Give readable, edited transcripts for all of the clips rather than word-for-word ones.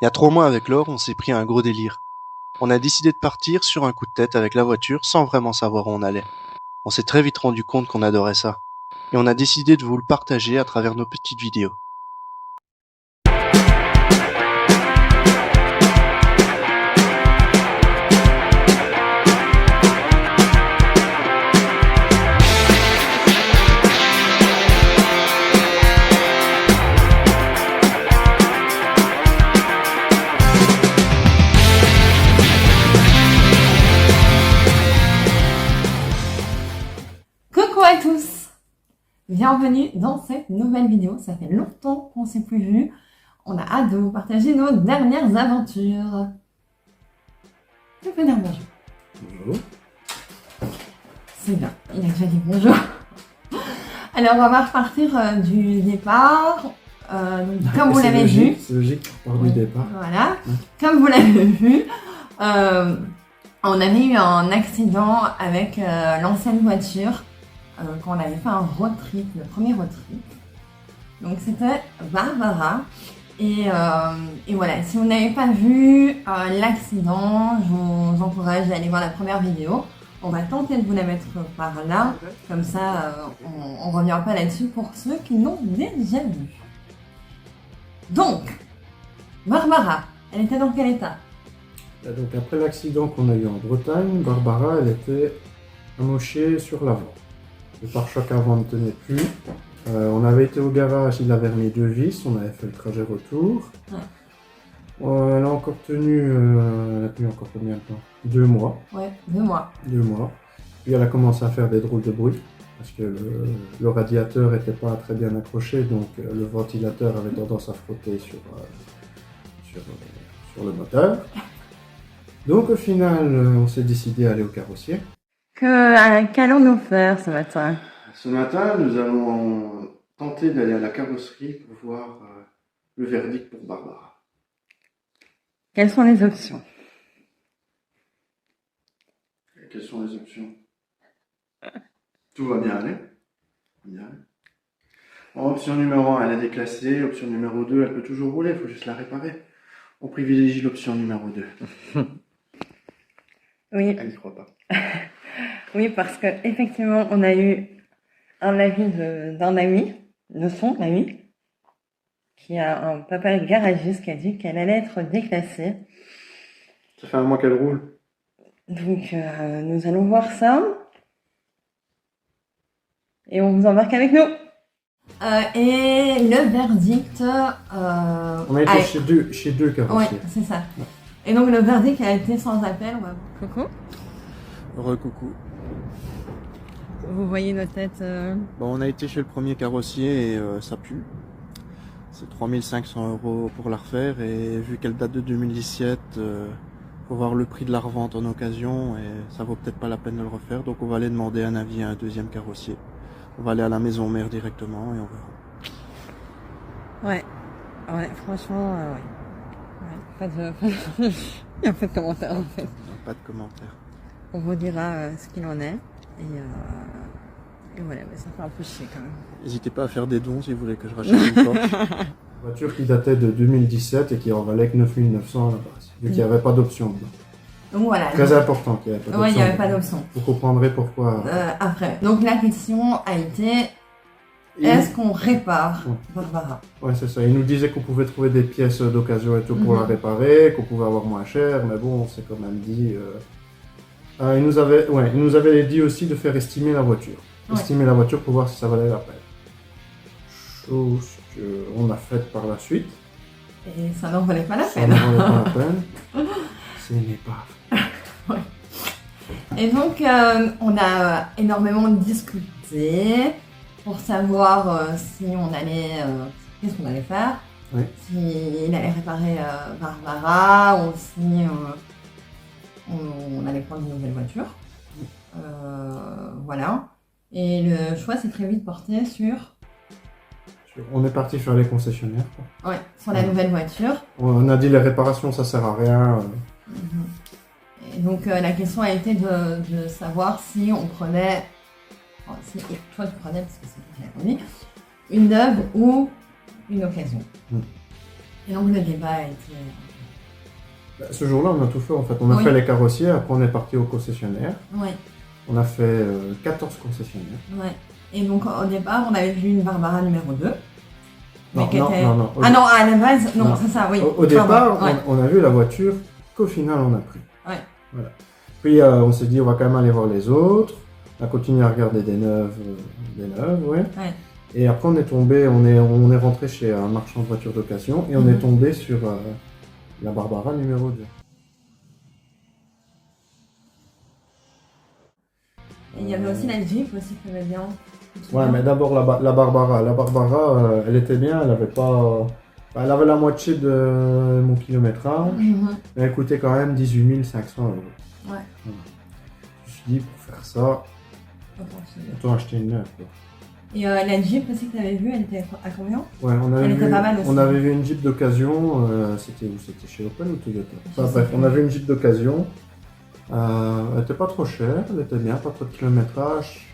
Il y a 3 mois avec Laure, on s'est pris un gros délire. On a décidé de partir sur un coup de tête avec la voiture sans vraiment savoir où on allait. On s'est très vite rendu compte qu'on adorait ça. Et on a décidé de vous le partager à travers nos petites vidéos. Coucou à tous! Bienvenue dans cette nouvelle vidéo. Ça fait longtemps qu'on ne s'est plus vu. On a hâte de vous partager nos dernières aventures. Tu peux dire bonjour. Bonjour. C'est bien, il a déjà dit bonjour. Alors on va repartir du départ. Donc, comme vous l'avez vu. C'est logique, part du départ. Voilà. Comme vous l'avez vu, on avait eu un accident avec l'ancienne voiture. Quand on avait fait un road trip, le premier road trip. Donc c'était Barbara. Et voilà, si vous n'avez pas vu l'accident, je vous encourage à aller voir la première vidéo. On va tenter de vous la mettre par là, comme ça on ne revient pas là-dessus pour ceux qui l'ont déjà vu. Donc, Barbara, elle était dans quel état? Donc après l'accident qu'on a eu en Bretagne, Barbara elle était amochée sur l'avant. Le pare-choc avant ne tenait plus. On avait été au garage, il avait remis 2 vis, on avait fait le trajet retour. Ouais. Elle a encore tenu, elle a tenu encore combien de temps? 2 mois. Ouais, 2 mois. 2 mois. Puis elle a commencé à faire des drôles de bruit, parce que le radiateur n'était pas très bien accroché, donc le ventilateur avait tendance à frotter sur le moteur. Donc au final, on s'est décidé à aller au carrossier. Qu'allons-nous faire ce matin? Ce matin, nous allons tenter d'aller à la carrosserie pour voir le verdict pour Barbara. Quelles sont les options? Quelles sont les options? Tout va bien aller. Bien. Option numéro 1, elle est déclassée. Option numéro 2, elle peut toujours rouler, il faut juste la réparer. On privilégie l'option numéro 2. Oui. Elle n'y croit pas. Oui, parce que effectivement, on a eu un avis d'un ami, de son ami, qui a un papa garagiste qui a dit qu'elle allait être déclassée. Ça fait un mois qu'elle roule. Donc, nous allons voir ça. Et on vous embarque avec nous. Et le verdict... on a été chez deux carrossiers. Oui, c'est ça. Ouais. Et donc, le verdict a été sans appel. Coucou. Recoucou. Vous voyez nos têtes Bon, on a été chez le premier carrossier et ça pue. C'est 3 500 € pour la refaire et vu qu'elle date de 2017, faut voir le prix de la revente en occasion et ça vaut peut-être pas la peine de le refaire. Donc on va aller demander un avis à un deuxième carrossier. On va aller à la maison mère directement et on verra. Ouais, franchement, ouais. Il n'y a pas de commentaire en fait. Pas de commentaire. On vous dira ce qu'il en est. Et voilà, mais ça fait un peu chier quand même. N'hésitez pas à faire des dons si vous voulez que je rachète une Porsche. Une voiture qui datait de 2017 et qui en valait que 9 900 à la base, vu qu'il n'y avait pas d'option dedans. Donc voilà. Très important qu'il n'y avait pas d'option. Ouais, il n'y avait pas d'option. Vous comprendrez pourquoi. Après. Donc la question a été, est-ce qu'on répare Barbara? Ouais, c'est ça. Il nous disait qu'on pouvait trouver des pièces d'occasion et tout pour la réparer, qu'on pouvait avoir moins cher, mais bon, on s'est quand même dit... il nous avait dit aussi de faire estimer la voiture. Estimer la voiture pour voir si ça valait la peine. Chose qu'on a faite par la suite. Et ça n'en valait pas la Ça peine. n'en valait pas la peine. Ce n'est pas fait. Ouais. Et donc, on a énormément discuté pour savoir si on allait... qu'est-ce qu'on allait faire. Oui. Si il allait réparer Barbara ou si on allait prendre une nouvelle voiture. Voilà. Et le choix s'est très vite porté sur... On est parti sur les concessionnaires. Quoi. Ouais, sur la nouvelle voiture. On a dit les réparations ça sert à rien. Et donc la question a été de savoir si on prenait... si toi tu prenais, parce que c'est toi qui l'as conduit, une neuve ou une occasion. Et donc le débat a été Ce jour-là, on a tout fait en fait. On a Oui. fait les carrossiers, après on est parti au concessionnaire. Ouais, On a fait 14 concessionnaires. ouais. Et donc au départ, on avait vu une Barbara numéro 2. Non, qui non, était- non, non. Ah non, à la base, non, Non. c'est ça, oui. Au départ, Pardon, ouais. on a vu la voiture qu'au final on a pris. Ouais. Voilà. Puis on s'est dit on va quand même aller voir les autres. On a continué à regarder des neuves, ouais. Ouais. Et après on est tombé, on est rentré chez un marchand de voitures d'occasion et on est tombé sur la Barbara numéro 2. Et il y avait aussi la Jeep aussi qui avait bien. Ouais, mais d'abord la Barbara. La Barbara, elle était bien, elle avait pas. Elle avait la moitié de mon kilométrage, Mhm. mais elle coûtait quand même 18 500 euros. Ouais. Je me suis dit, pour faire ça, autant acheter une neuve. Quoi. Et la Jeep aussi que tu avais vue, elle était à combien? Ouais, Elle était pas mal aussi. on avait vu une Jeep d'occasion, c'était où? C'était chez Opel ou Toyota? Je Enfin sais bref, plus. on avait une Jeep d'occasion. Elle était pas trop chère, elle était bien, pas trop de kilométrage.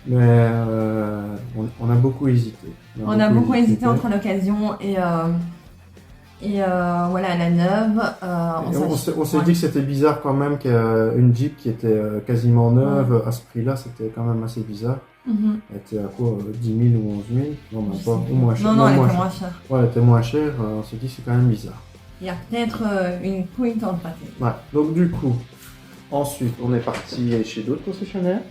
Mais on a beaucoup hésité. On a beaucoup hésité entre l'occasion et voilà, la neuve. On s'est dit que c'était bizarre quand même qu'une Jeep qui était quasiment neuve à ce prix-là, c'était quand même assez bizarre. Mhm. Elle était à quoi 10 000 ou 11 000? Non, même Je pas. sais Ou moins cher. Non, non, elle moins était cher. moins chère. Ouais, elle était moins chère. On s'est dit c'est quand même bizarre. Il y a peut-être une couille dans le pâté. Ouais. Donc du coup, ensuite, on est parti chez d'autres concessionnaires.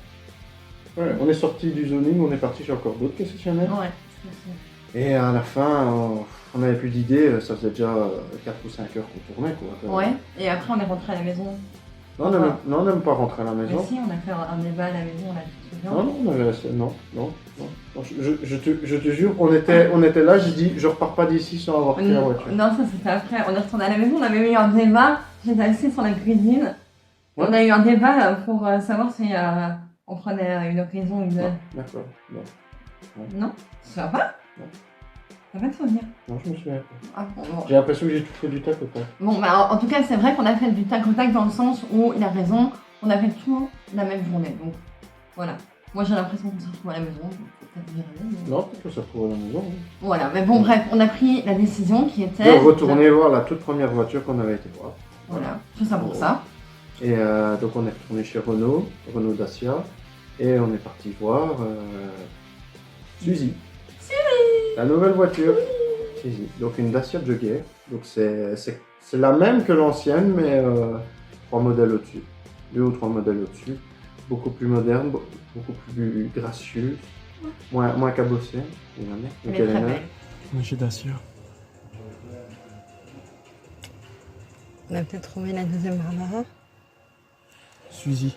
Ouais, on est sorti du zoning, on est parti chez encore d'autres concessionnaires. Ouais. Et à la fin, on n'avait plus d'idées. Ça faisait déjà 4 ou 5 heures qu'on tournait. Quoi. Ouais. Et après, on est rentré à la maison. Non, on n'aime pas rentrer à la Mais maison. si, on a fait un débat à la maison, on a tout bien. Non, on avait resté. Non. Je te jure, on était là, j'ai dit, je repars pas d'ici sans avoir pris la voiture. Non, ça c'était après. On est retourné à la maison, on avait eu un débat. J'étais assise sur la cuisine. Ouais. On a eu un débat pour savoir si on prenait une occasion ou une Non, autre. d'accord. Non. Non? Ça va? Non. T'as pas de souvenir? Non, je me souviens pas. Ah, bon. J'ai l'impression que j'ai tout fait du tac au tac. Bon, bah, en tout cas, c'est vrai qu'on a fait du tac au tac dans le sens où il a raison, on a fait tout la même journée. Donc, voilà. Moi, j'ai l'impression qu'on se retrouve à la maison. Donc, faut peut-être dire rien, mais- Non, peut-être que ça se trouve à la maison. Hein. Voilà, mais bon, bref, on a pris la décision qui était. De retourner voir la toute première voiture qu'on avait été voir. Voilà, tout ça pour ça. Et donc on est retourné chez Renault Dacia, et on est parti voir Suzy. La nouvelle voiture. Suzy. Donc une Dacia Jogger. Donc c'est la même que l'ancienne, mais 3 modèles au-dessus. 2 ou 3 modèles au-dessus. Beaucoup plus moderne, beaucoup plus gracieux, moins cabossé. Elle est très belle. Moi j'ai Dacia. On a peut-être trouvé la deuxième Barbara. Suzy.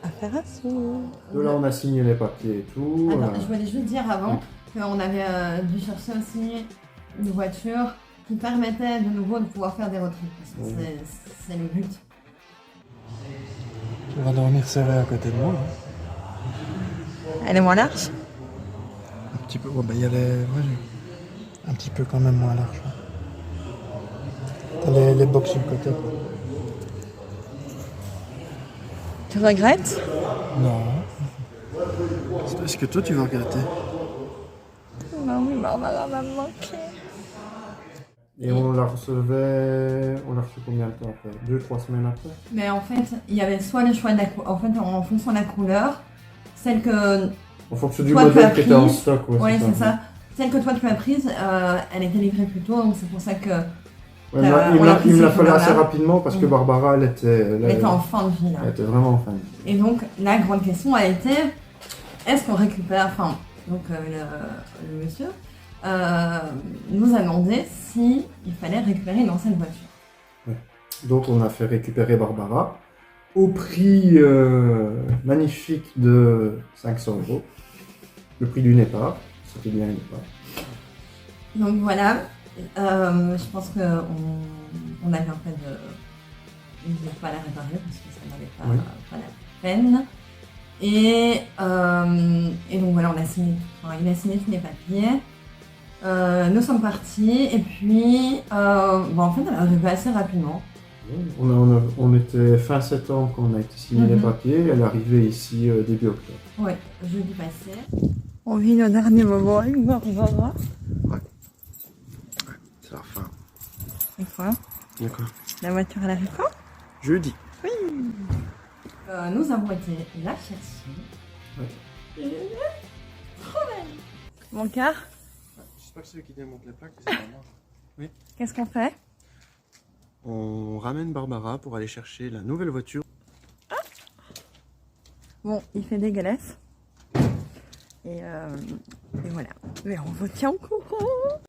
Affaire à suivre. Donc là on a signé les papiers et tout. Attends, je voulais juste dire avant qu'on avait dû chercher aussi une voiture qui permettait de nouveau de pouvoir faire des road trips. Parce que c'est le but. Tu vas dormir serré à côté de moi. Elle est moins large? Un petit peu. Ouais, bah, il y a un petit peu quand même moins large. T'as les box sur le côté. Tu regrettes? Non. Est-ce que toi tu vas regretter? Non, oui, Barbara m'a manqué. Et on la reçu combien de temps après? 2-3 semaines après? Mais en fait, il y avait soit le choix de la couleur, en fait, en fonction de la couleur, celle que. En fonction du Toi, tu modèle as qui était en pris. stock. Ouais, c'est ça. Celle que toi tu as prise, elle était livrée plus tôt, donc c'est pour ça que. Ouais, on l'a pris il me l'a cette fallu assez couleur-là. rapidement parce que Barbara, elle Elle était en fin de vie là. elle était vraiment en fin de vie. Et donc la grande question a été est-ce qu'on récupère, enfin, donc le monsieur nous a demandé si il fallait récupérer une ancienne voiture. Donc on a fait récupérer Barbara au prix magnifique de 500 €. Le prix du départ, c'était bien le départ. Donc voilà, je pense qu'on avait en fait de pas la réparer parce que ça n'avait pas la peine. Et donc voilà, il a signé tous les papiers. Nous sommes partis et puis en fait elle est arrivée assez rapidement. On était fin septembre quand on a été signé les papiers, elle est arrivée ici début octobre. Ouais, jeudi passé. On vit nos derniers moments avec Barbara. C'est la fin. fois. D'accord. La voiture, elle arrive quand? Jeudi. Oui. Nous avons été la chercher. Ouais. Trop belle. Mon cœur, J'espère que c'est eux qui démontent les plaques, c'est pas moi. qu'est-ce qu'on fait? On ramène Barbara pour aller chercher la nouvelle voiture. Bon, il fait dégueulasse. Et voilà. Mais on vous tient au courant.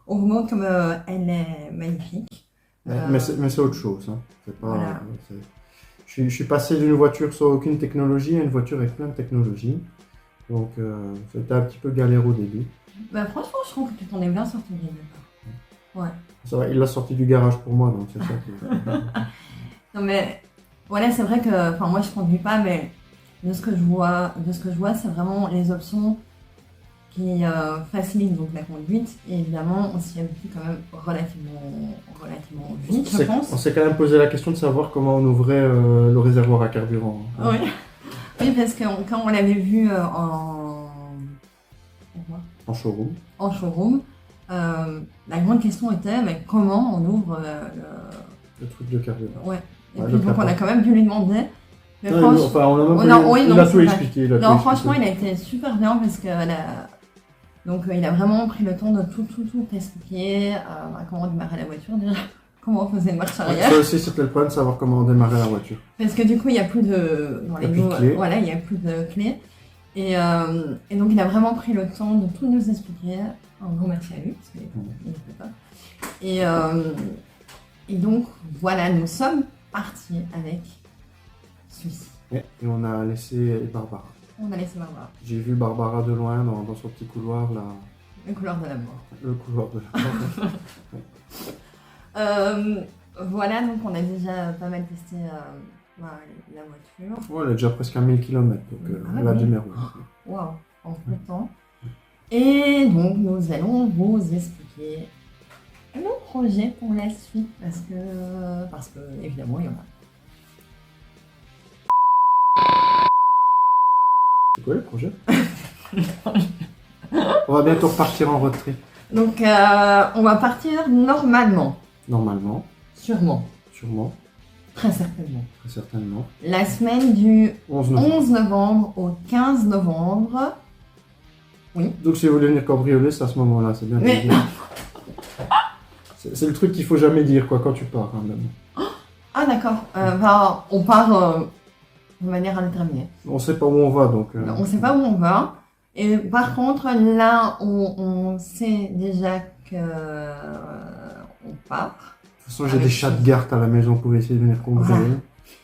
On vous montre comme elle est magnifique. Mais c'est autre chose. Hein. C'est pas, Voilà. je suis passé d'une voiture sans aucune technologie à une voiture avec plein de technologies. Donc c'était un petit peu galère au début. Bah, franchement, je trouve que tu t'en es bien sorti bien d'accord. Ouais. Ça va, il l'a sorti du garage pour moi, donc c'est ça qui... Non mais voilà, c'est vrai que, enfin moi je conduis pas, mais de ce que je vois, c'est vraiment les options qui facilitent donc la conduite. Et évidemment, on s'y habitue quand même relativement vite, je pense. On s'est quand même posé la question de savoir comment on ouvrait le réservoir à carburant. Oui, oui, parce que quand on l'avait vu En showroom. en showroom, la grande question était mais comment on ouvre Le truc de carburant. ouais. Et Ouais, puis le donc on a capot. quand même dû lui demander. Mais Non, franchement, enfin, on a même Oh, pas non, eu- oui, il non, a c'est tout vrai. expliqué. il a non, tout franchement, expliqué. il a été super bien parce que donc il a vraiment pris le temps de tout expliquer, comment démarrer la voiture déjà, comment on faisait une marche Ouais, arrière. ça aussi, c'était le problème de savoir comment démarrer la voiture. Parce que du coup, il n'y a plus de dans les Il y a plus de mots, clés. voilà, il n'y a plus de clés. Et donc il a vraiment pris le temps de tout nous expliquer en gros matière à lui, parce qu'il ne fait pas. Et donc voilà, nous sommes partis avec celui-ci. Et on a laissé Barbara. On a laissé Barbara, J'ai vu Barbara de loin dans son petit couloir, là, le couleur de la mort. le couloir de la Voilà, donc on a déjà pas mal testé la voiture. Ouais, elle a déjà presque 1000 km, donc Ah elle a oui. démarré. Waouh, en peu de temps. Et donc nous allons vous expliquer nos projets pour la suite parce que évidemment il y en a. C'est quoi le projet? On va bientôt repartir en road trip. Donc on va partir normalement, Normalement, sûrement, sûrement, très certainement. très certainement. La semaine du 11 novembre. 11 novembre au 15 novembre. Donc si vous voulez venir cambrioler, c'est à ce moment-là, c'est bien de Mais- le dire. C'est le truc qu'il faut jamais dire, quoi, quand tu pars, hein, même. Ah d'accord, on part de manière indéterminée. On sait pas où on va, donc... On ne sait pas où on va. Et par contre, là, on sait déjà que on part. De toute façon, j'ai des chats de garde à la maison, vous pouvez essayer de venir cambrioler.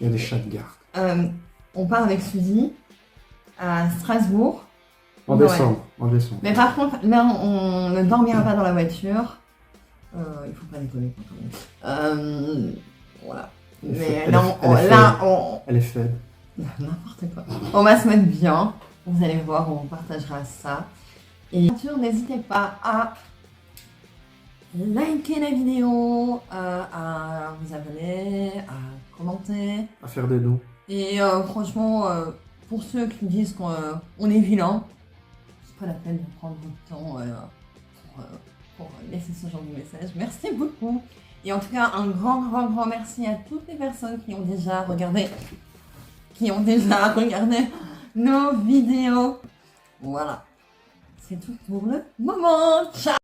Il y a des chats de garde. On part avec Suzy à Strasbourg. En Ouais. décembre, en décembre. Mais par contre, là, on ne dormira pas dans la voiture. Il faut pas déconner quand même. Voilà. Mais là, Elle est faible. n'importe quoi. On va se mettre bien. Vous allez voir, on partagera ça. Et bien sûr, n'hésitez pas à liker la vidéo, à vous abonner, à commenter. À faire des dons. Et franchement, pour ceux qui disent qu'on est vilain, c'est pas la peine de prendre votre temps pour laisser ce genre de message. Merci beaucoup. Et en tout cas, un grand merci à toutes les personnes qui ont déjà regardé nos vidéos. Voilà. C'est tout pour le moment. Ciao!